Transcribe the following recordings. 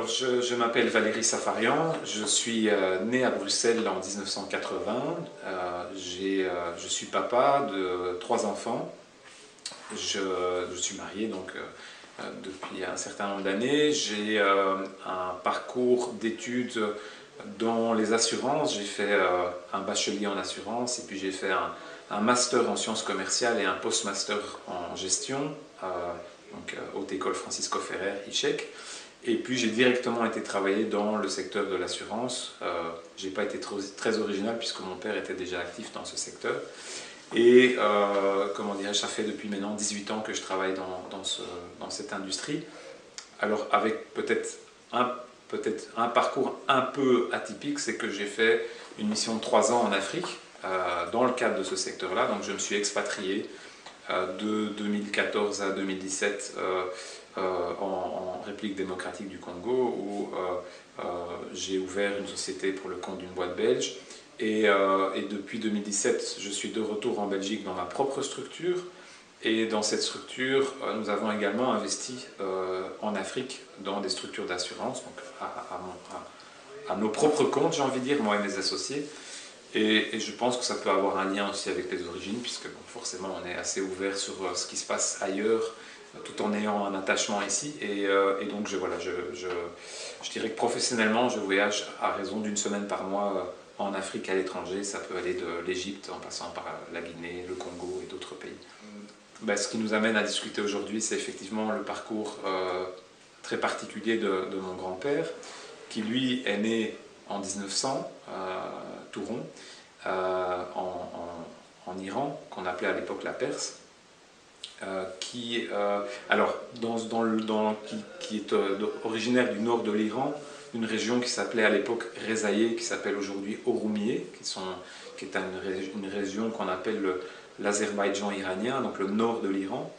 Alors, je m'appelle Valérie Safarian, je suis né à Bruxelles en 1980. Je suis papa de 3 enfants. Je suis marié donc depuis un certain nombre d'années. J'ai un parcours d'études dans les assurances. J'ai fait un bachelier en assurance et puis j'ai fait un master en sciences commerciales et un postmaster en gestion, Haute École Francisco Ferrer, ICHEC. Et puis j'ai directement été travailler dans le secteur de l'assurance. Je n'ai pas été très original puisque mon père était déjà actif dans ce secteur. Et comment dirais-je, ça fait depuis maintenant 18 ans que je travaille dans cette industrie. Alors avec peut-être un parcours un peu atypique, c'est que j'ai fait une mission de 3 ans en Afrique dans le cadre de ce secteur-là. Donc je me suis expatrié de 2014 à 2017 en République démocratique du Congo, où j'ai ouvert une société pour le compte d'une boîte belge. Et depuis 2017, je suis de retour en Belgique dans ma propre structure. Et dans cette structure, nous avons également investi en Afrique dans des structures d'assurance, donc à nos propres comptes, j'ai envie de dire, moi et mes associés. Et je pense que ça peut avoir un lien aussi avec les origines, puisque bon, forcément on est assez ouvert sur ce qui se passe ailleurs, tout en ayant un attachement ici. Et donc je dirais que professionnellement, je voyage à raison d'une semaine par mois en Afrique à l'étranger. Ça peut aller de l'Égypte en passant par la Guinée, le Congo et d'autres pays. Ce qui nous amène à discuter aujourd'hui, c'est effectivement le parcours très particulier de mon grand-père, qui lui est né en 1900, Touron, en Iran, qu'on appelait à l'époque la Perse, qui est originaire du nord de l'Iran, une région qui s'appelait à l'époque Rezaïe, qui s'appelle aujourd'hui Oromiyeh, qui est une région qu'on appelle l'Azerbaïdjan iranien, donc le nord de l'Iran,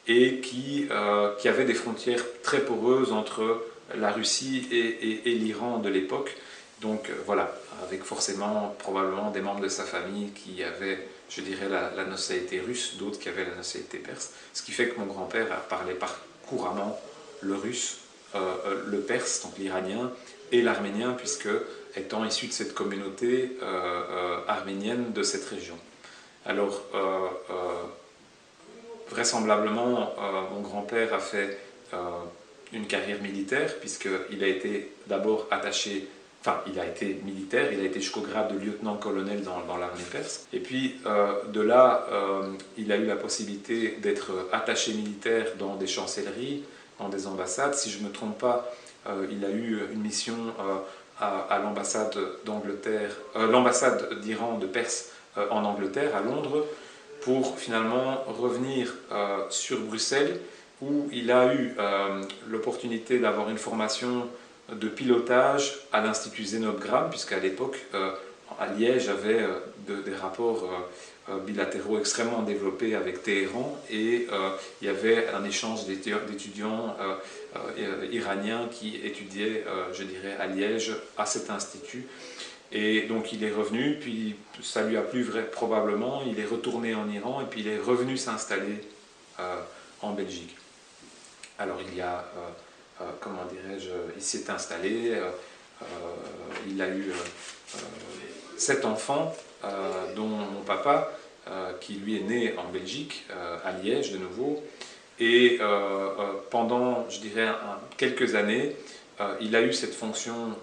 et qui avait des frontières très poreuses entre la Russie et l'Iran de l'époque. Donc voilà, avec forcément probablement des membres de sa famille qui avaient, je dirais, la nationalité russe, d'autres qui avaient la nationalité perse, ce qui fait que mon grand-père parlait couramment le russe, le perse, donc l'iranien, et l'arménien, puisque étant issu de cette communauté arménienne de cette région. Alors, vraisemblablement, mon grand-père a fait une carrière militaire, puisqu'il a été d'abord attaché, il a été militaire, il a été jusqu'au grade de lieutenant-colonel dans l'armée perse. Et puis, de là, il a eu la possibilité d'être attaché militaire dans des chancelleries, dans des ambassades. Si je ne me trompe pas, il a eu une mission à l'ambassade d'Angleterre, l'ambassade d'Iran de Perse en Angleterre, à Londres, pour finalement revenir sur Bruxelles, où il a eu l'opportunité d'avoir une formation de pilotage à l'Institut Zénobe-Gramme, puisqu'à l'époque, à Liège, avait des rapports bilatéraux extrêmement développés avec Téhéran, et il y avait un échange d'étudiants iraniens qui étudiaient, je dirais, à Liège, à cet institut. Et donc il est revenu, puis ça lui a plu probablement, il est retourné en Iran, et puis il est revenu s'installer en Belgique. Alors il y a, comment dirais-je, il s'est installé, il a eu 7 enfants, dont mon papa, qui lui est né en Belgique, à Liège de nouveau, et pendant, je dirais, quelques années, il a eu cette fonction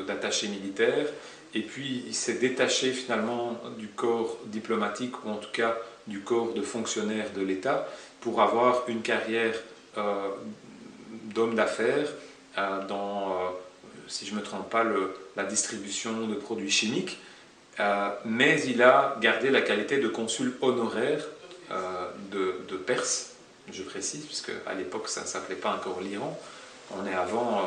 d'attaché militaire, et puis il s'est détaché finalement du corps diplomatique, ou en tout cas du corps de fonctionnaire de l'État, pour avoir une carrière d'homme d'affaires dans, si je ne me trompe pas, la distribution de produits chimiques, mais il a gardé la qualité de consul honoraire de Perse, je précise, puisque à l'époque ça ne s'appelait pas encore l'Iran, on est avant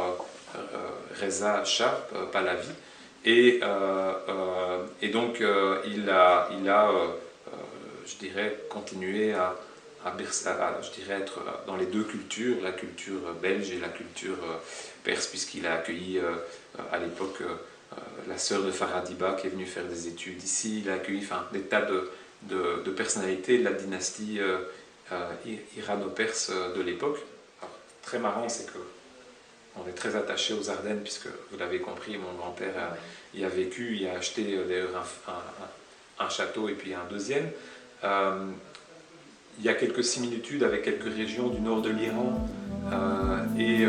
Reza Shah Pahlavi, et donc il a je dirais, continué à je dirais, être dans les deux cultures, la culture belge et la culture perse, puisqu'il a accueilli à l'époque la sœur de Faradiba qui est venue faire des études ici. Il a accueilli des tas de personnalités de la dynastie irano-perse de l'époque. Très marrant, c'est que on est très attaché aux Ardennes, puisque vous l'avez compris, mon grand-père y a vécu, il a acheté d'ailleurs un château et puis un deuxième. Il y a quelques similitudes avec quelques régions du nord de l'Iran et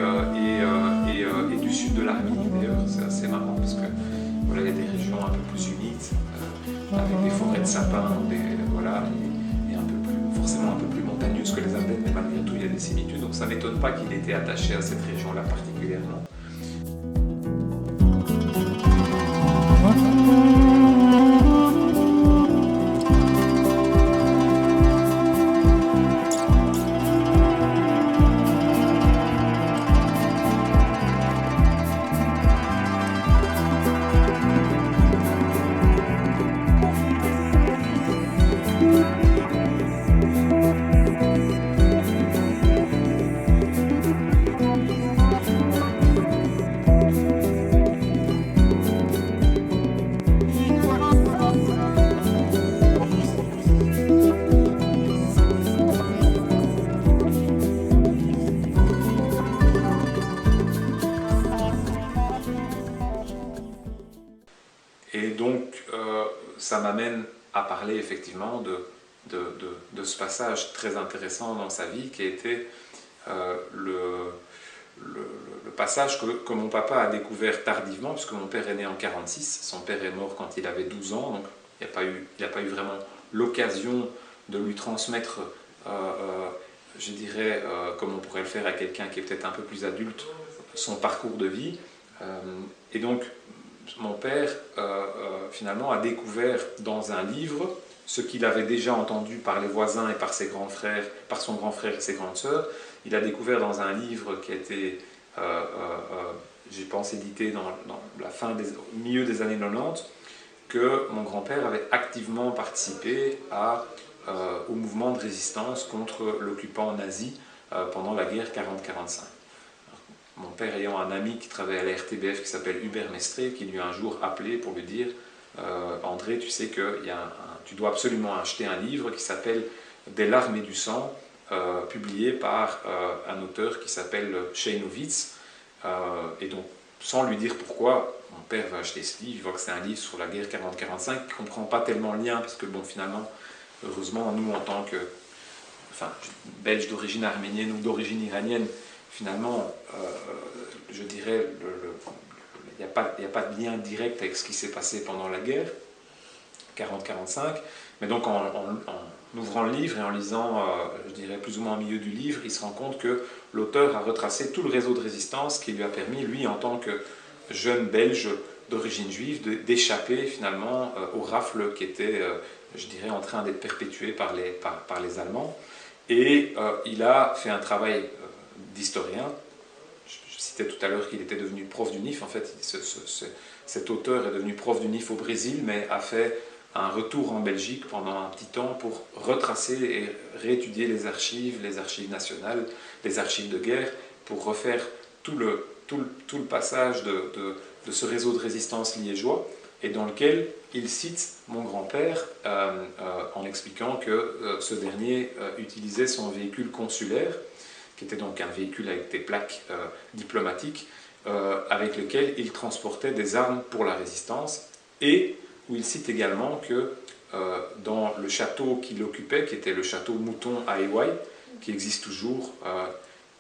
du sud de l'Arménie d'ailleurs. C'est assez marrant parce que voilà, il y a des régions un peu plus humides avec des forêts de sapins, voilà, et forcément un peu plus montagneuses que les Ardennes, mais malgré tout il y a des similitudes. Donc ça ne m'étonne pas qu'il ait été attaché à cette région-là particulièrement. Et donc, ça m'amène à parler effectivement de ce passage très intéressant dans sa vie qui a été le passage que mon papa a découvert tardivement, puisque mon père est né en 1946, son père est mort quand il avait 12 ans, donc il n'y a pas eu vraiment l'occasion de lui transmettre, je dirais, comme on pourrait le faire à quelqu'un qui est peut-être un peu plus adulte, son parcours de vie. Et donc, mon père, finalement, a découvert dans un livre ce qu'il avait déjà entendu par les voisins et par ses grands frères, par son grand frère et ses grandes sœurs. Il a découvert dans un livre qui a été, je pense, édité dans au milieu des années 90, que mon grand-père avait activement participé au mouvement de résistance contre l'occupant nazi pendant la guerre 40-45. Mon père ayant un ami qui travaille à la RTBF qui s'appelle Hubert Mestré, qui lui a un jour appelé pour lui dire André, tu sais que tu dois absolument acheter un livre qui s'appelle Des larmes et du sang, publié par un auteur qui s'appelle Cheynovitz. Et donc, sans lui dire pourquoi, mon père va acheter ce livre. Il voit que c'est un livre sur la guerre 40-45, qui ne comprend pas tellement le lien, parce que bon, finalement, heureusement, nous, en tant que Belges d'origine arménienne ou d'origine iranienne, finalement, je dirais, il n'y a pas de lien direct avec ce qui s'est passé pendant la guerre, 40-45. Mais donc, en ouvrant le livre et en lisant, je dirais, plus ou moins au milieu du livre, il se rend compte que l'auteur a retracé tout le réseau de résistance qui lui a permis, lui, en tant que jeune Belge d'origine juive, d'échapper finalement aux rafles qui étaient, je dirais, en train d'être perpétuées par les Allemands. Et il a fait un travail d'historien. Je citais tout à l'heure qu'il était devenu prof du NIF. En fait, cet auteur est devenu prof du NIF au Brésil, mais a fait un retour en Belgique pendant un petit temps pour retracer et réétudier les archives nationales, les archives de guerre, pour refaire tout le passage de ce réseau de résistance liégeois, et dans lequel il cite mon grand-père en expliquant que ce dernier utilisait son véhicule consulaire, qui était donc un véhicule avec des plaques diplomatiques, avec lequel il transportait des armes pour la résistance, et où il cite également que dans le château qu'il occupait, qui était le château Mouton à Ewaï, qui existe toujours,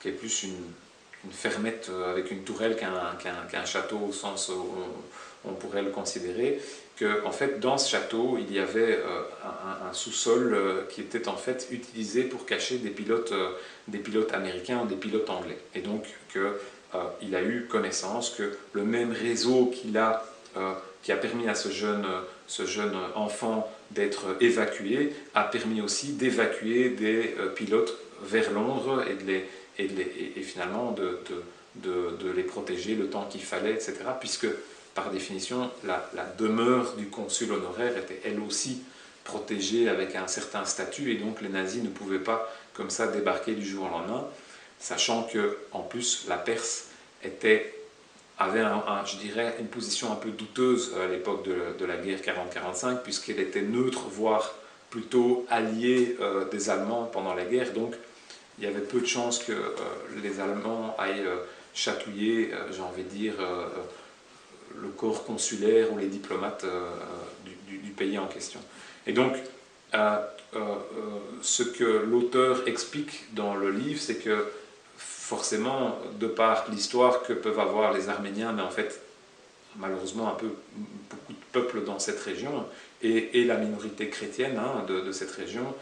qui est plus une fermette avec une tourelle qu'un château au sens où on pourrait le considérer, que en fait dans ce château il y avait un sous-sol qui était en fait utilisé pour cacher des pilotes américains ou des pilotes anglais, et donc qu'il a eu connaissance que le même réseau qui a permis à ce jeune enfant d'être évacué a permis aussi d'évacuer des pilotes vers Londres et finalement de les protéger le temps qu'il fallait, etc. Puisque par définition, la demeure du consul honoraire était elle aussi protégée avec un certain statut, et donc les nazis ne pouvaient pas comme ça débarquer du jour au lendemain, sachant que en plus la Perse avait je dirais une position un peu douteuse à l'époque de la guerre 40-45, puisqu'elle était neutre, voire plutôt alliée des Allemands pendant la guerre. Donc il y avait peu de chances que les Allemands aillent, chatouiller, j'ai envie de dire, le corps consulaire ou les diplomates du pays en question. Et donc, ce que l'auteur explique dans le livre, c'est que forcément, de par l'histoire que peuvent avoir les Arméniens, mais en fait, malheureusement, beaucoup de peuples dans cette région, et la minorité chrétienne de cette région,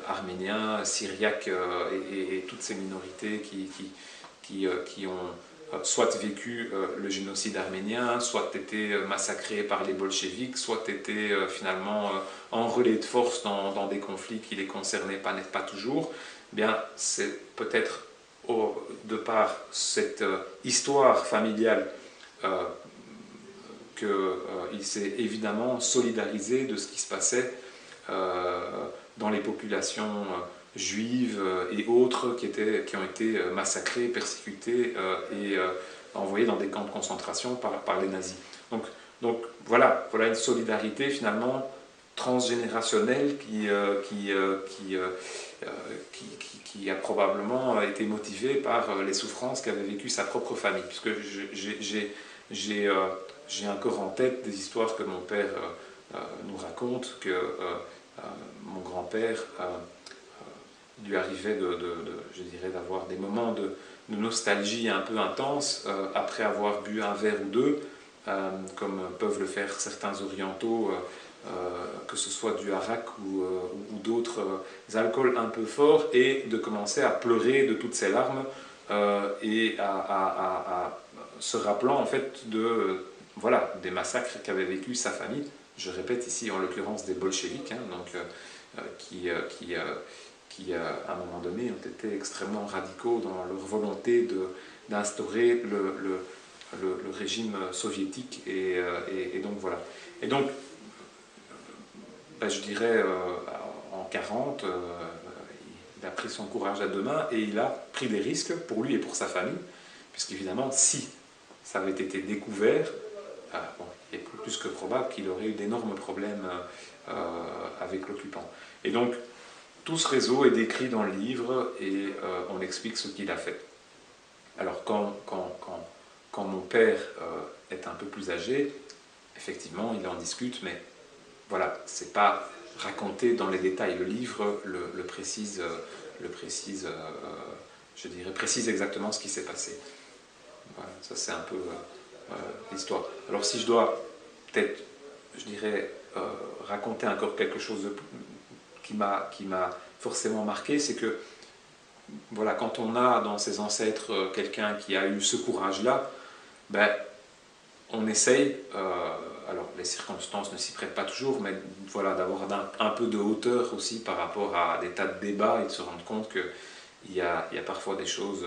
arméniens, syriaques et toutes ces minorités qui ont soit vécu le génocide arménien, soit été massacrés par les bolcheviks, soit été finalement enrôlés de force dans des conflits qui les concernaient pas toujours, eh bien c'est peut-être de par cette histoire familiale qu'il s'est évidemment solidarisé de ce qui se passait dans les populations juives et autres qui ont été massacrées, persécutées et envoyées dans des camps de concentration par les nazis. Donc voilà une solidarité finalement transgénérationnelle qui a probablement été motivée par les souffrances qu'avait vécues sa propre famille. Puisque j'ai encore en tête des histoires que mon père nous raconte, que mon grand-père lui arrivait je dirais, d'avoir des moments de nostalgie un peu intense après avoir bu un verre ou deux, comme peuvent le faire certains orientaux, que ce soit du harak ou d'autres alcools un peu forts, et de commencer à pleurer de toutes ses larmes et à se rappelant en fait des massacres qu'avait vécu sa famille. Je répète ici en l'occurrence des bolcheviks, qui à un moment donné ont été extrêmement radicaux dans leur volonté d'instaurer le régime soviétique, et donc voilà. Et donc, je dirais, en 40, il a pris son courage à deux mains et il a pris des risques pour lui et pour sa famille, puisqu'évidemment, si ça avait été découvert, il est plus que probable qu'il aurait eu d'énormes problèmes avec l'occupant. Et donc, tout ce réseau est décrit dans le livre et on explique ce qu'il a fait. Alors, quand mon père est un peu plus âgé, effectivement, il en discute, mais voilà, c'est pas raconté dans les détails. Le livre le précise, je dirais, précise exactement ce qui s'est passé. Voilà, ça c'est un peu l'histoire. Alors si je dois peut-être, je dirais, raconter encore quelque chose qui m'a forcément marqué, c'est que voilà, quand on a dans ses ancêtres quelqu'un qui a eu ce courage-là, on essaye, alors les circonstances ne s'y prêtent pas toujours, mais voilà, d'avoir un peu de hauteur aussi par rapport à des tas de débats et de se rendre compte qu'il y a parfois des choses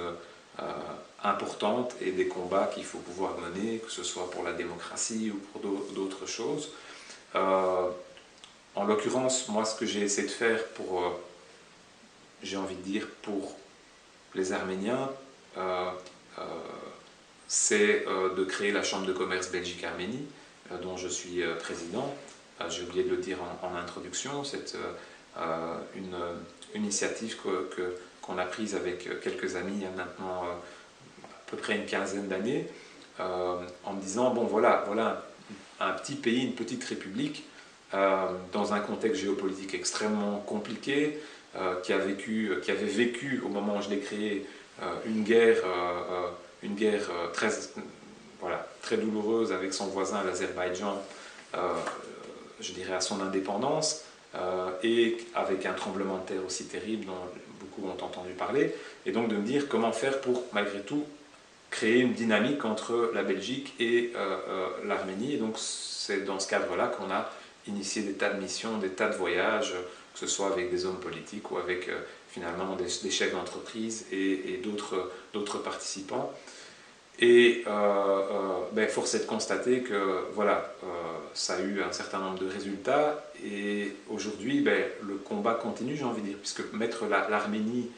importantes et des combats qu'il faut pouvoir mener, que ce soit pour la démocratie ou pour d'autres choses. En l'occurrence, moi, ce que j'ai essayé de faire j'ai envie de dire, pour les Arméniens, c'est de créer la Chambre de commerce Belgique-Arménie, dont je suis président. J'ai oublié de le dire en introduction. C'est une initiative qu'on a prise avec quelques amis il y a maintenant à peu près une quinzaine d'années, en me disant, bon voilà un petit pays, une petite république, dans un contexte géopolitique extrêmement compliqué, qui avait vécu au moment où je l'ai créé une guerre très douloureuse avec son voisin l'Azerbaïdjan, je dirais à son indépendance, et avec un tremblement de terre aussi terrible dont beaucoup ont entendu parler, et donc de me dire comment faire pour malgré tout créer une dynamique entre la Belgique et l'Arménie. Et donc c'est dans ce cadre-là qu'on a initié des tas de missions, des tas de voyages, que ce soit avec des hommes politiques ou avec finalement des chefs d'entreprise et d'autres participants. Et force est de constater que voilà, ça a eu un certain nombre de résultats, et aujourd'hui le combat continue, j'ai envie de dire, puisque mettre l'Arménie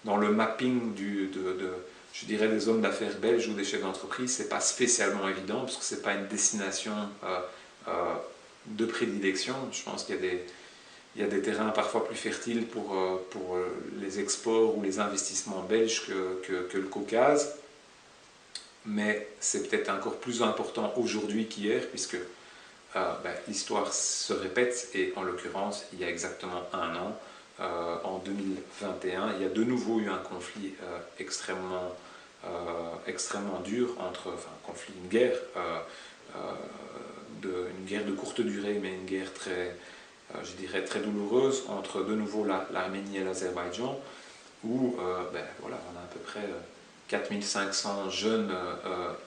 dans le mapping je dirais, des hommes d'affaires belges ou des chefs d'entreprise, c'est pas spécialement évident, parce que c'est pas une destination de prédilection. Je pense qu'il y a des terrains parfois plus fertiles pour les exports ou les investissements belges que le Caucase. mais c'est peut-être encore plus important aujourd'hui qu'hier, puisque l'histoire se répète, et en l'occurrence, il y a exactement un an, en 2021, il y a de nouveau eu un conflit extrêmement dur une guerre, une guerre de courte durée, mais une guerre je dirais très douloureuse entre de nouveau l'Arménie et l'Azerbaïdjan, où voilà, on a à peu près 4500 jeunes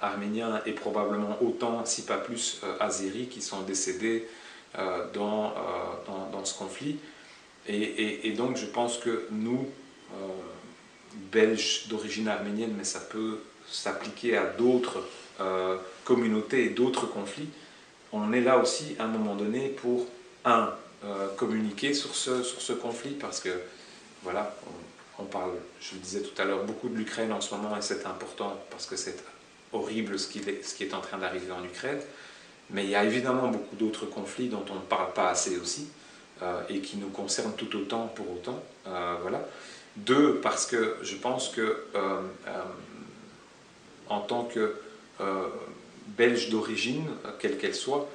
arméniens et probablement autant, si pas plus, azéris qui sont décédés dans ce conflit. Et donc je pense que nous, Belges d'origine arménienne, mais ça peut s'appliquer à d'autres communautés et d'autres conflits, on est là aussi à un moment donné pour, communiquer sur ce conflit, parce que voilà, on parle, je le disais tout à l'heure, beaucoup de l'Ukraine en ce moment, et c'est important parce que c'est horrible ce qui est en train d'arriver en Ukraine, mais il y a évidemment beaucoup d'autres conflits dont on ne parle pas assez aussi, et qui nous concernent tout autant pour autant. Voilà. 2, parce que je pense que en tant que Belge d'origine, quelle qu'elle soit,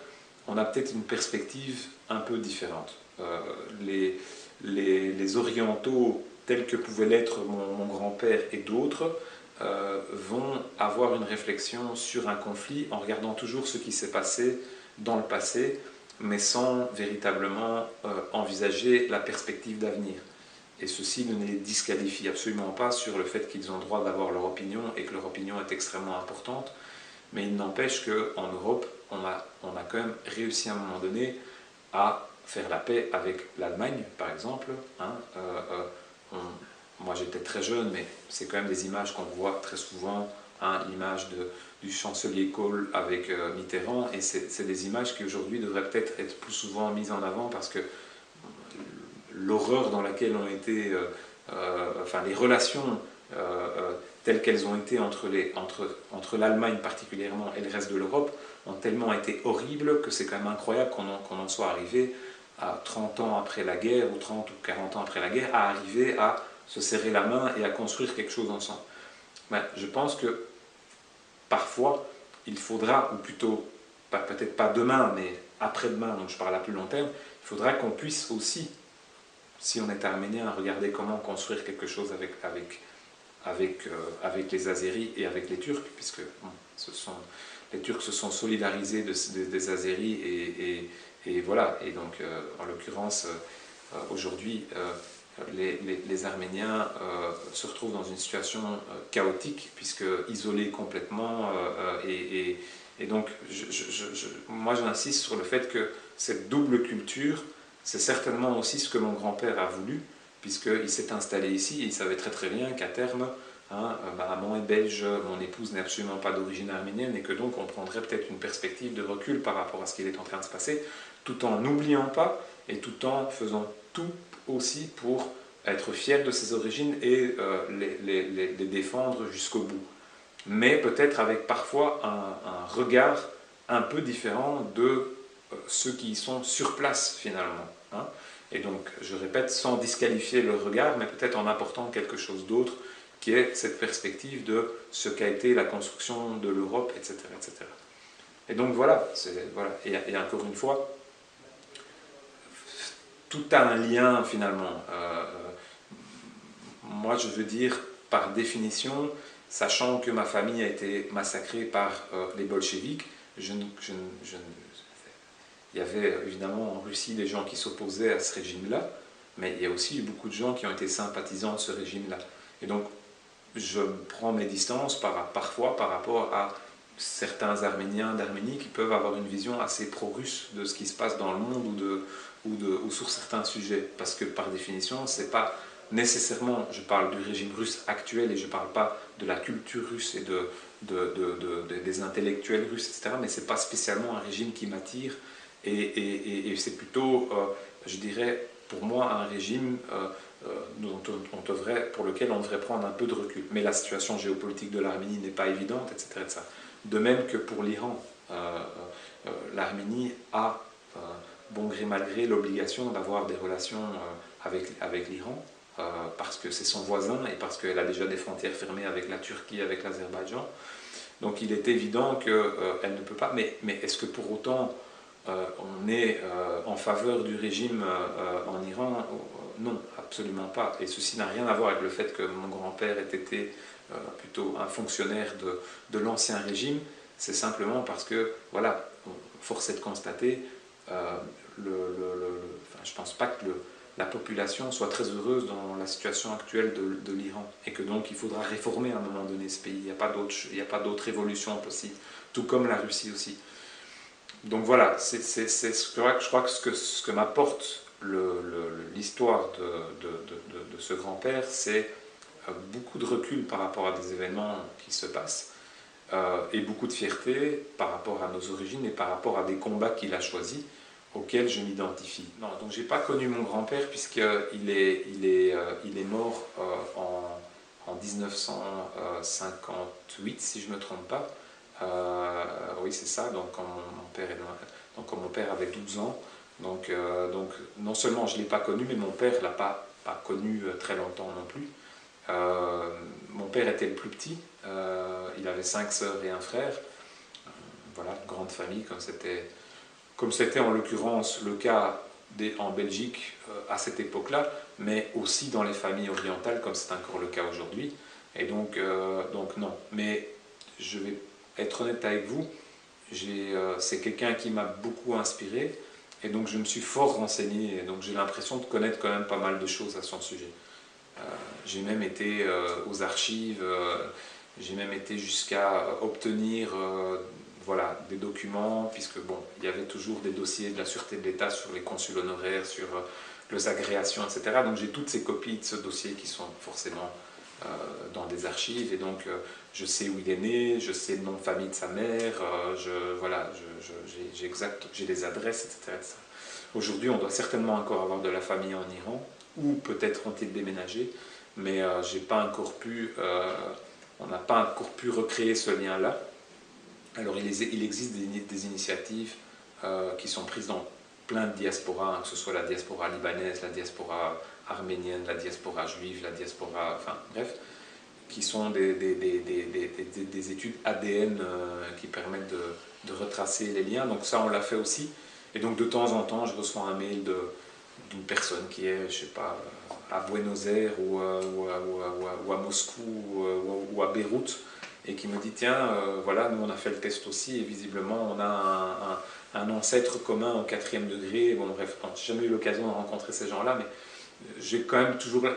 on a peut-être une perspective un peu différente. Les orientaux, tels que pouvait l'être mon grand-père et d'autres, vont avoir une réflexion sur un conflit en regardant toujours ce qui s'est passé dans le passé, mais sans véritablement envisager la perspective d'avenir. Et ceci ne les disqualifie absolument pas sur le fait qu'ils ont le droit d'avoir leur opinion et que leur opinion est extrêmement importante. Mais il n'empêche qu'en Europe, on a quand même réussi à un moment donné à faire la paix avec l'Allemagne, par exemple. Moi j'étais très jeune, mais c'est quand même des images qu'on voit très souvent, l'image du chancelier Kohl avec Mitterrand, et c'est des images qui aujourd'hui devraient peut-être être plus souvent mises en avant, parce que l'horreur dans laquelle ont été, les relations telles qu'elles ont été entre l'Allemagne particulièrement et le reste de l'Europe ont tellement été horribles que c'est quand même incroyable qu'on en soit arrivé à 30 ans après la guerre, ou 30 ou 40 ans après la guerre, à arriver à se serrer la main et à construire quelque chose ensemble. Je pense que parfois, il faudra, ou plutôt, peut-être pas demain, mais après-demain, donc je parle à plus long terme, il faudra qu'on puisse aussi, si on est arménien, regarder comment construire quelque chose avec les Azéris et avec les Turcs, puisque les Turcs se sont solidarisés des Azéris, et voilà. Et donc, en l'occurrence, aujourd'hui, les Arméniens se retrouvent dans une situation chaotique, puisque isolés complètement, et donc moi j'insiste sur le fait que cette double culture, c'est certainement aussi ce que mon grand-père a voulu, puisqu'il s'est installé ici, et il savait très très bien qu'à terme, ma maman est belge, mon épouse n'est absolument pas d'origine arménienne, et que donc on prendrait peut-être une perspective de recul par rapport à ce qui est en train de se passer, tout en n'oubliant pas, et tout en faisant tout aussi pour être fier de ses origines et les défendre jusqu'au bout. Mais peut-être avec parfois un regard un peu différent de ceux qui y sont sur place finalement. Et donc, je répète, sans disqualifier le regard, mais peut-être en apportant quelque chose d'autre, qui est cette perspective de ce qu'a été la construction de l'Europe, etc., etc. Et donc voilà. Et encore une fois, tout a un lien finalement. Moi, je veux dire, par définition, sachant que ma famille a été massacrée par les bolcheviks, il y avait évidemment en Russie des gens qui s'opposaient à ce régime-là, mais il y a aussi eu beaucoup de gens qui ont été sympathisants de ce régime-là. Et donc, je prends mes distances parfois par rapport à certains Arméniens d'Arménie qui peuvent avoir une vision assez pro-russe de ce qui se passe dans le monde ou sur certains sujets. Parce que par définition, c'est pas nécessairement, je parle du régime russe actuel et je ne parle pas de la culture russe et des intellectuels russes, etc., mais ce n'est pas spécialement un régime qui m'attire, et c'est plutôt, je dirais, pour moi, un régime pour lequel on devrait prendre un peu de recul. Mais la situation géopolitique de l'Arménie n'est pas évidente, etc., etc. De même que pour l'Iran, l'Arménie a, bon gré mal gré, l'obligation d'avoir des relations avec l'Iran, parce que c'est son voisin et parce qu'elle a déjà des frontières fermées avec la Turquie, avec l'Azerbaïdjan. Donc il est évident qu'elle ne peut pas, mais est-ce que pour autant on est en faveur du régime en Iran? Non, absolument pas. Et ceci n'a rien à voir avec le fait que mon grand-père ait été plutôt un fonctionnaire de l'ancien régime. C'est simplement parce que, voilà, force est de constater, enfin, je ne pense pas que la population soit très heureuse dans la situation actuelle de l'Iran, et que donc il faudra réformer à un moment donné ce pays. Il n'y a pas d'autre évolution possible, tout comme la Russie aussi. Donc voilà, je crois que ce que m'apporte l'histoire de ce grand-père, c'est beaucoup de recul par rapport à des événements qui se passent, et beaucoup de fierté par rapport à nos origines et par rapport à des combats qu'il a choisis, auxquels je m'identifie. Non, donc j'ai pas connu mon grand-père puisqu'il est mort en 1958, si je ne me trompe pas. Oui, c'est ça, donc quand mon père avait 12 ans. Donc non seulement je ne l'ai pas connu, mais mon père ne l'a pas connu très longtemps non plus. Mon père était le plus petit, il avait 5 sœurs et un frère. Voilà, une grande famille, comme c'était en l'occurrence le cas en Belgique à cette époque-là, mais aussi dans les familles orientales, comme c'est encore le cas aujourd'hui. Et donc non. Mais je vais être honnête avec vous, c'est quelqu'un qui m'a beaucoup inspiré, et donc je me suis fort renseigné, et donc j'ai l'impression de connaître quand même pas mal de choses à son sujet. J'ai même été aux archives, j'ai même été jusqu'à obtenir voilà, des documents, puisque bon, il y avait toujours des dossiers de la Sûreté de l'État sur les consuls honoraires, sur les agréations, etc. Donc j'ai toutes ces copies de ce dossier qui sont forcément dans des archives, et donc je sais où il est né, je sais le nom de famille de sa mère, voilà, j'ai les adresses, etc. Aujourd'hui, on doit certainement encore avoir de la famille en Iran, ou peut-être ont-ils déménagé, mais on n'a pas encore pu recréer ce lien-là. Alors il existe des initiatives qui sont prises dans plein de diasporas, hein, que ce soit la diaspora libanaise, la diaspora arménienne, la diaspora juive, la diaspora, enfin bref, qui sont des études ADN qui permettent de retracer les liens. Donc ça, on l'a fait aussi. Et donc de temps en temps, je reçois un mail d'une personne qui est, je sais pas, à Buenos Aires ou à Moscou ou à Beyrouth, et qui me dit, tiens, voilà, nous on a fait le test aussi, et visiblement on a un ancêtre commun au 4e degré. Bon bref, j'ai jamais eu l'occasion de rencontrer ces gens-là, mais j'ai quand même toujours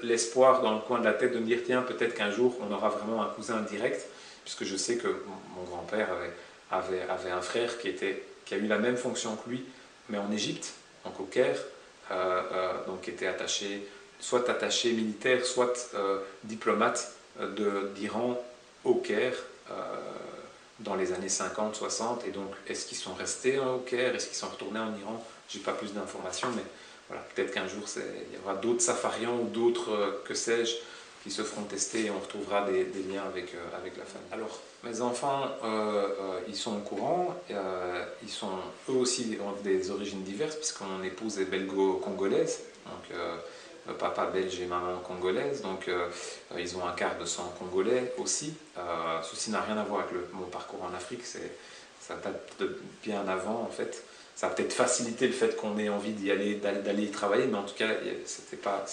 l'espoir dans le coin de la tête de me dire, tiens, peut-être qu'un jour on aura vraiment un cousin direct, puisque je sais que mon grand-père avait un frère qui a eu la même fonction que lui, mais en Égypte, donc au Caire, donc qui était soit attaché militaire, soit diplomate d'Iran au Caire dans les années 50-60. Et donc, est-ce qu'ils sont restés au Caire? Est-ce qu'ils sont retournés en Iran? J'ai pas plus d'informations, mais voilà, peut-être qu'un jour il y aura d'autres safarians ou d'autres, que sais-je, qui se feront tester, et on retrouvera des liens avec la famille. Alors, mes enfants, ils sont au courant, ils sont eux aussi ont des origines diverses, puisque mon épouse est belgo-congolaise, donc papa belge et maman congolaise, donc ils ont un quart de sang congolais aussi. Ceci n'a rien à voir avec mon parcours en Afrique, ça date de bien avant en fait. Ça a peut-être facilité le fait qu'on ait envie d'aller y travailler, mais en tout cas, c'était pas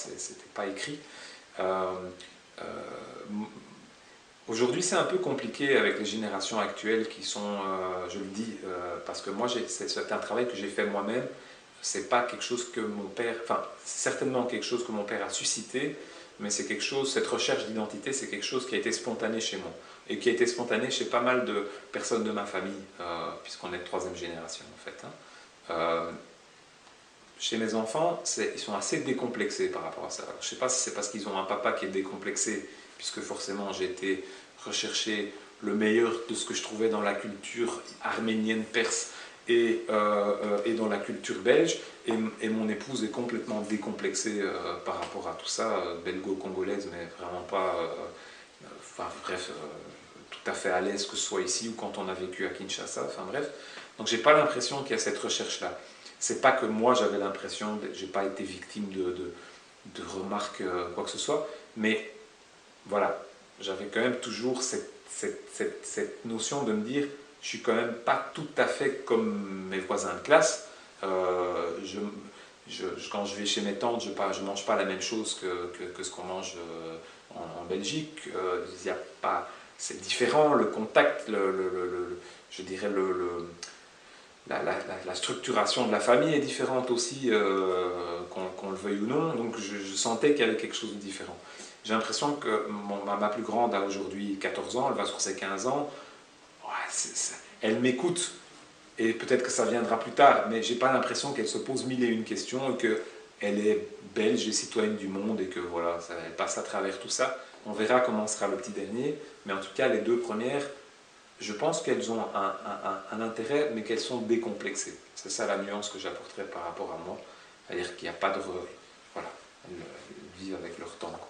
écrit. Aujourd'hui, c'est un peu compliqué avec les générations actuelles qui sont, je le dis, parce que moi, c'est un travail que j'ai fait moi-même. C'est pas quelque chose que mon père, enfin, c'est certainement quelque chose que mon père a suscité, mais c'est quelque chose, cette recherche d'identité, c'est quelque chose qui a été spontané chez moi, et qui a été spontané chez pas mal de personnes de ma famille, puisqu'on est de 3e génération en fait. Chez mes enfants, ils sont assez décomplexés par rapport à ça. Alors, je ne sais pas si c'est parce qu'ils ont un papa qui est décomplexé, puisque forcément j'ai été rechercher le meilleur de ce que je trouvais dans la culture arménienne, perse et dans la culture belge, et mon épouse est complètement décomplexée par rapport à tout ça, belgo-congolaise, mais vraiment pas, enfin bref, tout à fait à l'aise, que ce soit ici ou quand on a vécu à Kinshasa, enfin bref. Donc j'ai pas l'impression qu'il y a cette recherche-là. C'est pas que moi j'avais l'impression, j'ai pas été victime de remarques, quoi que ce soit, mais voilà, j'avais quand même toujours cette notion de me dire, je suis quand même pas tout à fait comme mes voisins de classe. Quand je vais chez mes tantes, je ne mange pas la même chose que ce qu'on mange en Belgique. Y a pas, c'est différent, le contact, je dirais la structuration de la famille est différente aussi, qu'on le veuille ou non. Donc je sentais qu'il y avait quelque chose de différent. J'ai l'impression que ma plus grande a aujourd'hui 14 ans, elle va sur ses 15 ans. Ouais, elle m'écoute. Et peut-être que ça viendra plus tard, mais j'ai pas l'impression qu'elle se pose mille et une questions et qu'elle est belge et citoyenne du monde et que voilà, elle passe à travers tout ça. On verra comment sera le petit dernier, mais en tout cas, les deux premières, je pense qu'elles ont un intérêt, mais qu'elles sont décomplexées. C'est ça la nuance que j'apporterai par rapport à moi, c'est-à-dire qu'il n'y a pas de... Voilà, elles vivent avec leur temps, quoi.